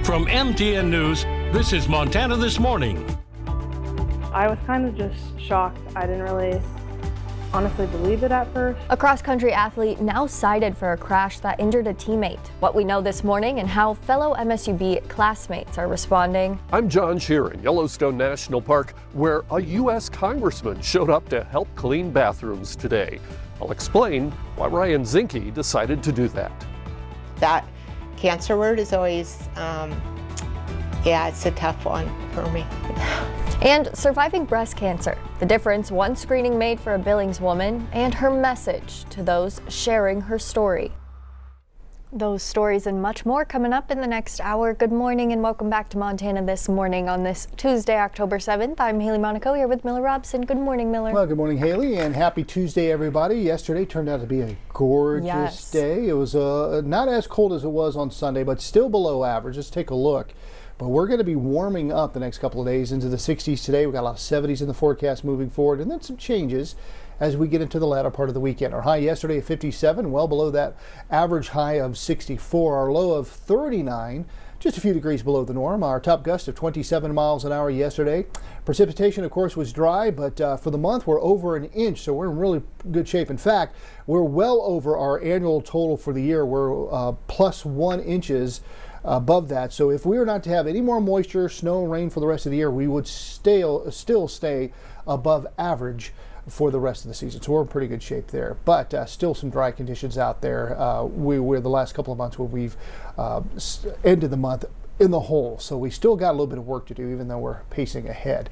From MTN News, this is Montana This Morning. I was kind of just shocked. I didn't really honestly believe it at first. A cross-country athlete now cited for a crash that injured a teammate. What we know this morning and how fellow MSUB classmates are responding. I'm John Shear in Yellowstone National Park, where a U.S. congressman showed up to help clean bathrooms today. I'll explain why Ryan Zinke decided to do that. That cancer word is always, it's a tough one for me. And surviving breast cancer, the difference one screening made for a Billings woman, and her message to those sharing her story. Those stories and much more coming up in the next hour. Good morning and welcome back to Montana This Morning on this Tuesday, October 7th. I'm Hailey Monaco here with Miller Robson. Good morning, Miller. Well, good morning, Hailey, and happy Tuesday, everybody. Yesterday turned out to be a gorgeous day. It was not as cold as it was on Sunday, but still below average. Let's take a look. But we're going to be warming up the next couple of days into the 60s today. We've got a lot of 70s in the forecast moving forward, and then some changes as we get into the latter part of the weekend. Our high yesterday at 57, well below that average high of 64. Our low of 39, just a few degrees below the norm. Our top gust of 27 miles an hour yesterday. Precipitation, of course, was dry, but for the month, we're over an inch, so we're in really good shape. In fact, we're well over our annual total for the year. We're plus 1 inches above that. So if we were not to have any more moisture, snow, and rain for the rest of the year, we would still stay above average for the rest of the season. So we're in pretty good shape there. But still some dry conditions out there. We're the last couple of months where we've ended the month in the hole. So we still got a little bit of work to do, even though we're pacing ahead.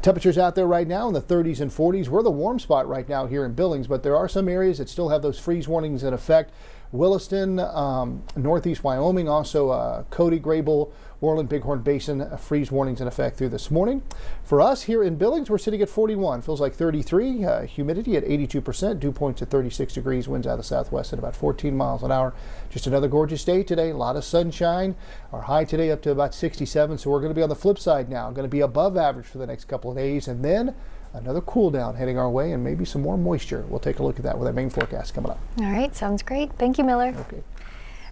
Temperatures out there right now in the 30s and 40s. We're the warm spot right now here in Billings, but there are some areas that still have those freeze warnings in effect. Williston, northeast Wyoming, also Cody, Graybull, Worland, Bighorn Basin, freeze warnings in effect through this morning. For us here in Billings, we're sitting at 41. Feels like 33. Humidity at 82%. Dew points at 36 degrees. Winds out of the southwest at about 14 miles an hour. Just another gorgeous day today. A lot of sunshine. Our high today up to about 67. So we're going to be on the flip side now. Going to be above average for the next couple of days. And then another cool down heading our way and maybe some more moisture. We'll take a look at that with our main forecast coming up. All right, sounds great. Thank you, Miller. Okay.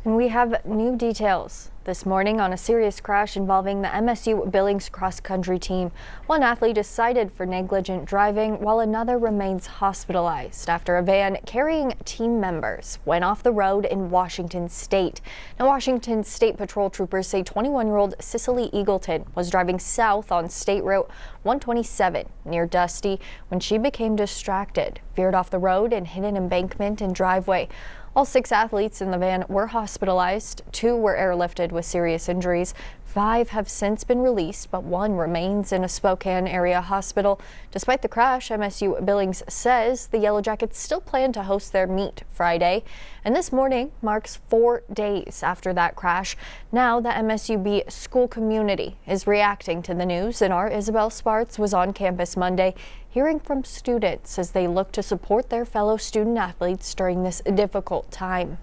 And we have new details this morning on a serious crash involving the MSU Billings cross-country team. One athlete is cited for negligent driving while another remains hospitalized after a van carrying team members went off the road in Washington State. Now, Washington State Patrol troopers say 21-year-old Cicely Eagleton was driving south on State Route 127 near Dusty when she became distracted, veered off the road and hit an embankment and driveway. All 6 athletes in the van were hospitalized. 2 were airlifted with serious injuries. 5 have since been released, but 1 remains in a Spokane area hospital. Despite the crash, MSU Billings says the Yellow Jackets still plan to host their meet Friday. And this morning marks 4 days after that crash. Now the MSUB school community is reacting to the news, and our Isabel Sparts was on campus Monday hearing from students as they look to support their fellow student athletes during this difficult time.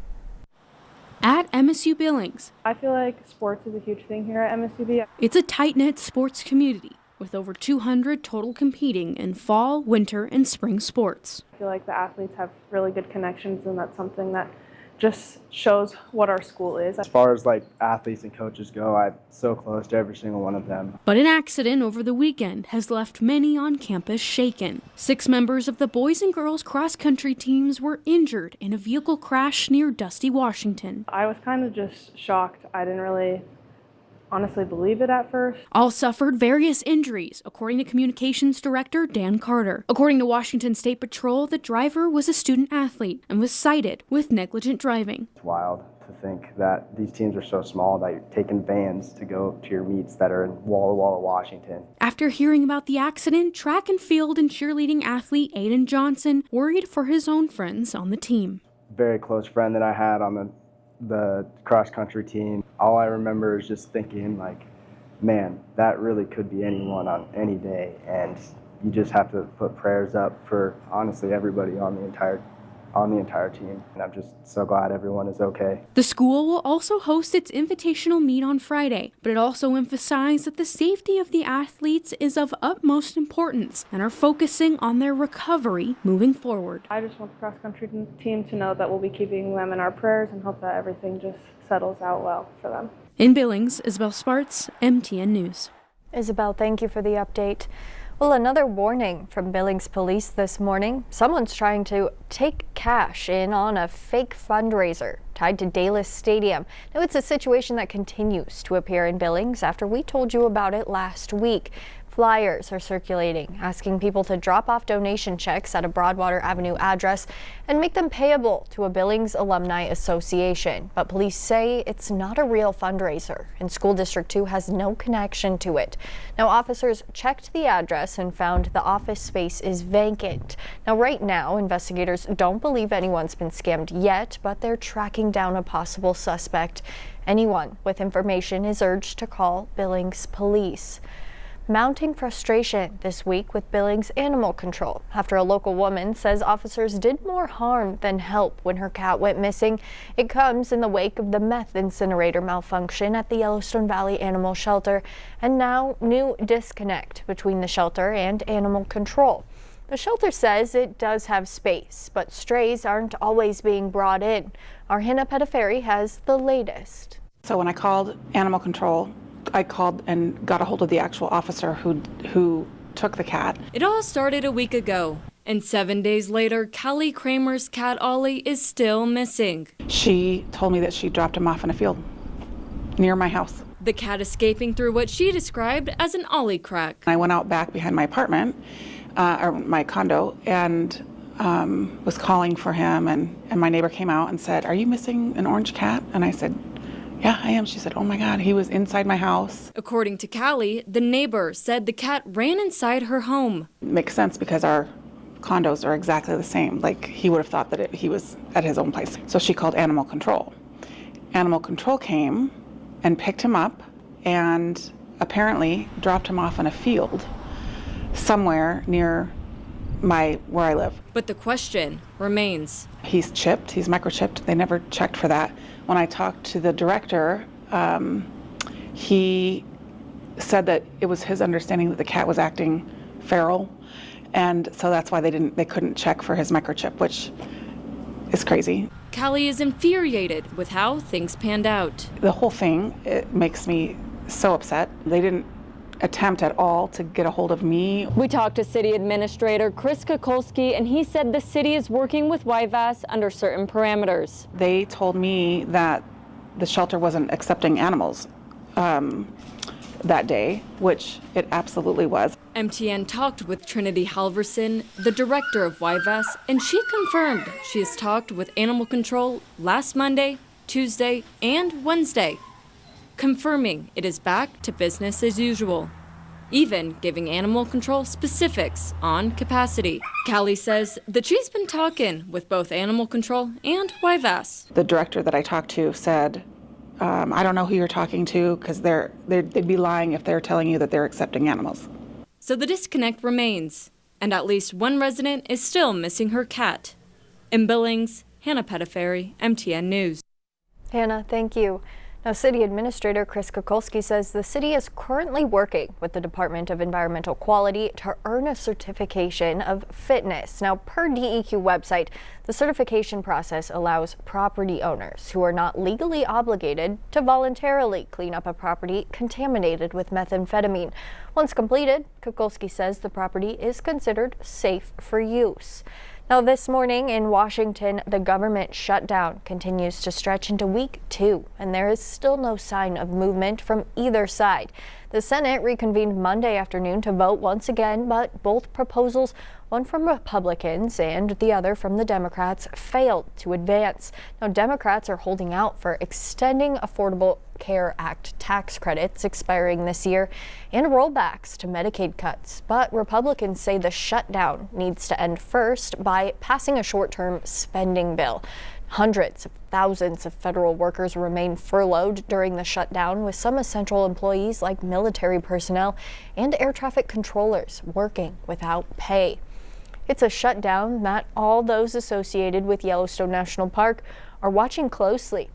At MSU Billings, I feel like sports is a huge thing here at MSUB. it's a tight-knit sports community with over 200 total competing in fall, winter, and spring sports. I feel like the athletes have really good connections, and that's something that just shows what our school is. As far as like athletes and coaches go, I'm so close to every single one of them. But an accident over the weekend has left many on campus shaken. 6 members of the boys and girls cross-country teams were injured in a vehicle crash near Dusty, Washington. I was kind of just shocked. I didn't really honestly believe it at first. All suffered various injuries, according to Communications Director Dan Carter. According to Washington State Patrol, the driver was a student athlete and was cited with negligent driving. It's wild to think that these teams are so small that you're taking vans to go to your meets that are in Walla Walla, Washington. After hearing about the accident, track and field and cheerleading athlete Aiden Johnson worried for his own friends on the team. Very close friend that I had on the cross-country team. All I remember is just thinking like, man, that really could be anyone on any day, and you just have to put prayers up for honestly everybody on the entire team. And I'm just so glad everyone is okay. The school will also host its invitational meet on Friday, but it also emphasized that the safety of the athletes is of utmost importance and are focusing on their recovery moving forward. I just want the cross-country team to know that we'll be keeping them in our prayers and hope that everything just settles out well for them. In Billings, Isabel Sparts, MTN News. Isabel, thank you for the update. Well, another warning from Billings police this morning. Someone's trying to take cash in on a fake fundraiser tied to Dallas Stadium. Now, it's a situation that continues to appear in Billings after we told you about it last week. Flyers are circulating, asking people to drop off donation checks at a Broadwater Avenue address and make them payable to a Billings Alumni Association. But police say it's not a real fundraiser, and School District 2 has no connection to it. Now, officers checked the address and found the office space is vacant. Now, right now, investigators don't believe anyone's been scammed yet, but they're tracking down a possible suspect. Anyone with information is urged to call Billings Police. Mounting frustration this week with Billings Animal Control after a local woman says officers did more harm than help when her cat went missing. It comes in the wake of the meth incinerator malfunction at the Yellowstone Valley Animal Shelter, and now new disconnect between the shelter and Animal Control. The shelter says it does have space, but strays aren't always being brought in. Our Hannah Pettiferi has the latest. So when I called Animal Control, I called and got a hold of the actual officer who took the cat. It all started a week ago, and 7 days later, Callie Kramer's cat Ollie is still missing. She told me that she dropped him off in a field near my house. The cat escaping through what she described as an Ollie crack. I went out back behind my apartment, or my condo, and was calling for him, and my neighbor came out and said, "Are you missing an orange cat?" And I said, "Yeah, I am." She said, "Oh my God, he was inside my house." According to Callie, the neighbor said the cat ran inside her home. It makes sense because our condos are exactly the same. Like, he would have thought that he was at his own place. So she called Animal Control. Animal Control came and picked him up and apparently dropped him off in a field somewhere near where I live. But the question remains. He's chipped, he's microchipped. They never checked for that. When I talked to the director, he said that it was his understanding that the cat was acting feral, and so that's why they couldn't check for his microchip, which is crazy. Callie is infuriated with how things panned out. The whole thing, it makes me so upset. They didn't attempt at all to get a hold of me. We talked to City Administrator Chris Kukulski, and he said the city is working with YVAS under certain parameters. They told me that the shelter wasn't accepting animals that day, which it absolutely was. MTN talked with Trinity Halverson, the director of YVAS, and she confirmed she has talked with Animal Control last Monday, Tuesday, and Wednesday, confirming it is back to business as usual, even giving Animal Control specifics on capacity. Callie says that she's been talking with both Animal Control and YVAS. The director that I talked to said, I don't know who you're talking to, because they'd be lying if they're telling you that they're accepting animals. So the disconnect remains, and at least one resident is still missing her cat. In Billings, Hannah Pettiferi, MTN News. Hannah, thank you. Now, City Administrator Chris Kukulski says the city is currently working with the Department of Environmental Quality to earn a certification of fitness. Now, per DEQ website, the certification process allows property owners who are not legally obligated to voluntarily clean up a property contaminated with methamphetamine. Once completed, Kukulski says the property is considered safe for use. Now, this morning in Washington, the government shutdown continues to stretch into week 2, and there is still no sign of movement from either side. The Senate reconvened Monday afternoon to vote once again, but both proposals, one from Republicans and the other from the Democrats, failed to advance. Now, Democrats are holding out for extending Affordable Care Act tax credits expiring this year and rollbacks to Medicaid cuts. But Republicans say the shutdown needs to end first by passing a short-term spending bill. Hundreds of thousands of federal workers remain furloughed during the shutdown, with some essential employees like military personnel and air traffic controllers working without pay. It's a shutdown that all those associated with Yellowstone National Park are watching closely.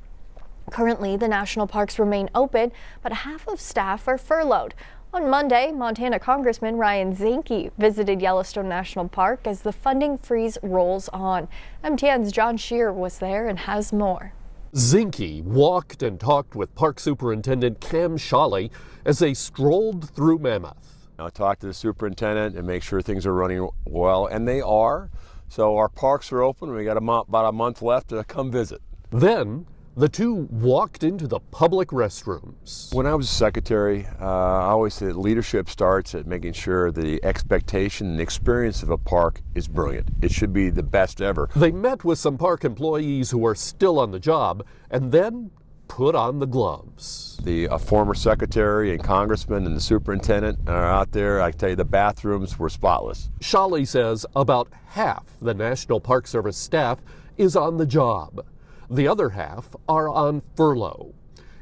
Currently, the national parks remain open, but half of staff are furloughed. On Monday, Montana Congressman Ryan Zinke visited Yellowstone National Park as the funding freeze rolls on. MTN's John Shear was there and has more. Zinke walked and talked with Park Superintendent Cam Shawley as they strolled through Mammoth. I talked to the superintendent and make sure things are running well, and they are. So our parks are open. We got about a month left to come visit. Then the two walked into the public restrooms. When I was secretary, I always said leadership starts at making sure the expectation and experience of a park is brilliant. It should be the best ever. They met with some park employees who are still on the job and then put on the gloves. The former secretary and congressman and the superintendent are out there. I tell you, the bathrooms were spotless. Shawley says about half the National Park Service staff is on the job. The other half are on furlough.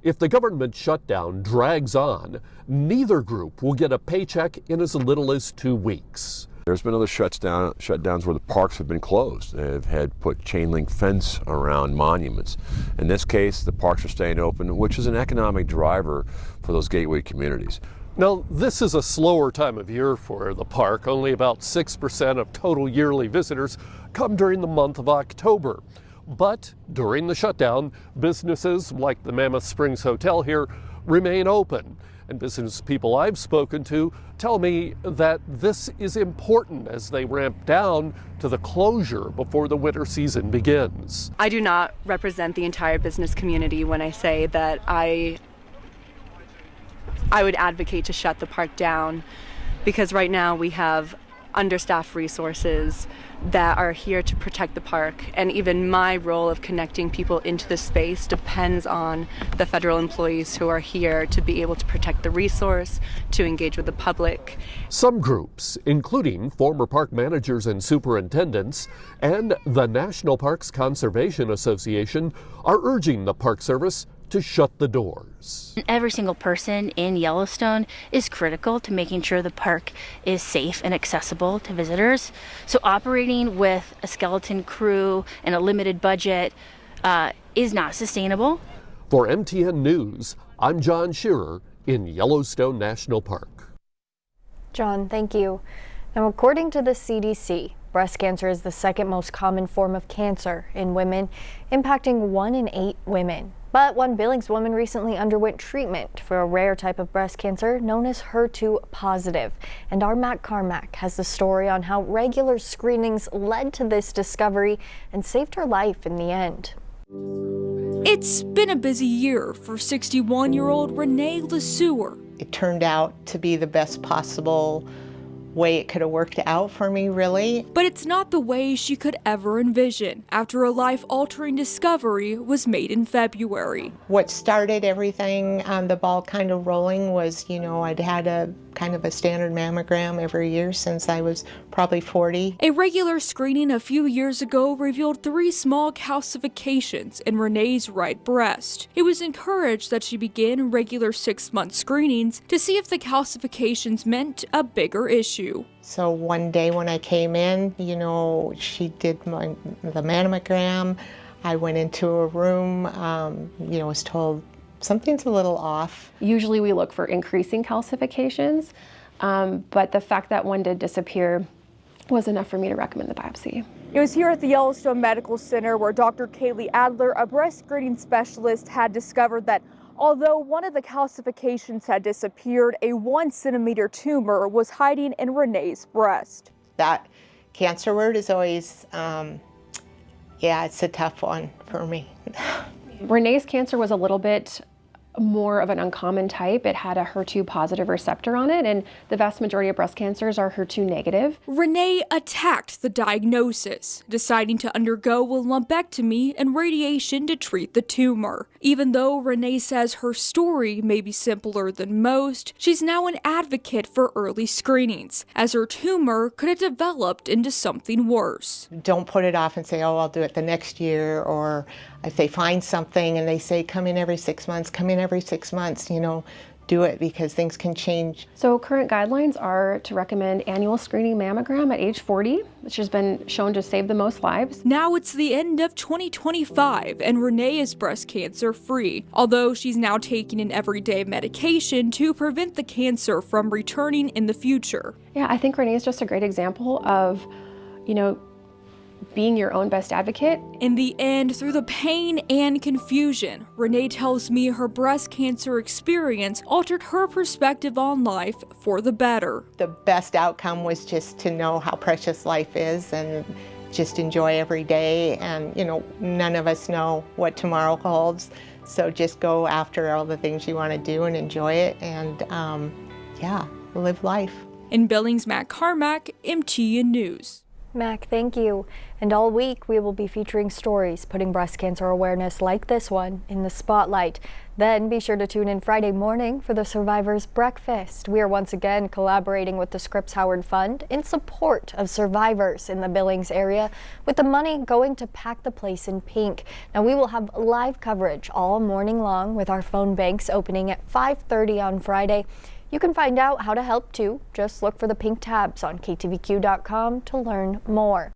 If the government shutdown drags on, neither group will get a paycheck in as little as 2 weeks. There's been other shutdowns where the parks have been closed. They've had put chain link fence around monuments. In this case, the parks are staying open, which is an economic driver for those gateway communities. Now, this is a slower time of year for the park. Only about 6% of total yearly visitors come during the month of October. But during the shutdown, businesses like the Mammoth Springs Hotel here remain open. And business people I've spoken to tell me that this is important as they ramp down to the closure before the winter season begins. I do not represent the entire business community when I say that I would advocate to shut the park down, because right now we have understaffed resources that are here to protect the park, and even my role of connecting people into the space depends on the federal employees who are here to be able to protect the resource, to engage with the public. Some groups, including former park managers and superintendents and the National Parks Conservation Association, are urging the Park Service to shut the doors. Every single person in Yellowstone is critical to making sure the park is safe and accessible to visitors. So operating with a skeleton crew and a limited budget is not sustainable. For MTN News, I'm John Shearer in Yellowstone National Park. John, thank you. Now, according to the CDC, breast cancer is the second most common form of cancer in women, impacting 1 in 8 women. But one Billings woman recently underwent treatment for a rare type of breast cancer known as HER2 positive. And our Matt Carmack has the story on how regular screenings led to this discovery and saved her life in the end. It's been a busy year for 61-year-old Renee LeSueur. It turned out to be the best possible way it could have worked out for me, really. But it's not the way she could ever envision after a life-altering discovery was made in February. What started everything, the ball kind of rolling was, I'd had a kind of a standard mammogram every year since I was probably 40. A regular screening a few years ago revealed 3 small calcifications in Renee's right breast. It was encouraged that she begin regular 6-month screenings to see if the calcifications meant a bigger issue. So one day when I came in, she did the mammogram. I went into a room, was told something's a little off. Usually we look for increasing calcifications, but the fact that one did disappear was enough for me to recommend the biopsy. It was here at the Yellowstone Medical Center where Dr. Hailey Adler, a breast screening specialist, had discovered that although one of the calcifications had disappeared, a 1-centimeter tumor was hiding in Renee's breast. That cancer word is always, it's a tough one for me. Renee's cancer was a little bit more of an uncommon type. It had a HER2 positive receptor on it, and the vast majority of breast cancers are HER2 negative. Renee attacked the diagnosis, deciding to undergo a lumpectomy and radiation to treat the tumor. Even though Renee says her story may be simpler than most, she's now an advocate for early screenings, as her tumor could have developed into something worse. Don't put it off and say, I'll do it the next year, or if they find something and they say, come in every 6 months, do it, because things can change. So current guidelines are to recommend annual screening mammogram at age 40, which has been shown to save the most lives. Now it's the end of 2025 and Renee is breast cancer free, although she's now taking an everyday medication to prevent the cancer from returning in the future. Yeah, I think Renee is just a great example of, being your own best advocate. In the end, through the pain and confusion, Renee tells me her breast cancer experience altered her perspective on life for the better. The best outcome was just to know how precious life is and just enjoy every day. And, you know, none of us know what tomorrow holds. So just go after all the things you want to do and enjoy it and, yeah, live life. In Billings, Matt Carmack, MTN News. Mac, thank you. And all week we will be featuring stories putting breast cancer awareness like this one in the spotlight. Then be sure to tune in Friday morning for the Survivors Breakfast. We are once again collaborating with the Scripps Howard Fund in support of survivors in the Billings area, with the money going to Pack the Place in Pink. Now we will have live coverage all morning long with our phone banks opening at 5:30 on Friday. You can find out how to help too. Just look for the pink tabs on ktvq.com to learn more.